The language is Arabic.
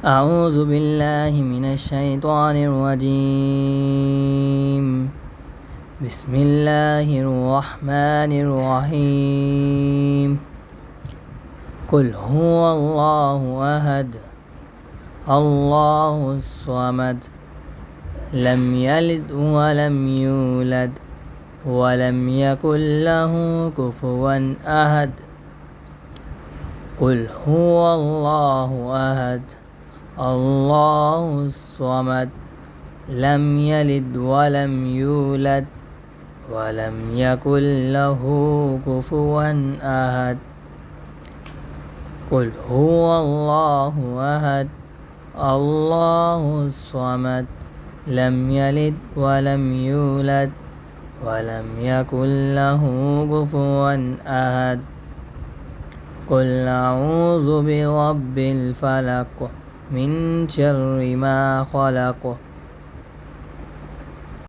أعوذ بالله من الشيطان الرجيم. بسم الله الرحمن الرحيم. قل هو الله أحد الله الصمد لم يلد ولم يولد ولم يكن له كفوا أحد. قل هو الله أحد الله الصمد لم يلد ولم يولد ولم يكن له كفوا أحد. قل هو الله أحد الله الصمد لم يلد ولم يولد ولم يكن له كفوا أحد. قل أعوذ برب الفلق من شر ما خلق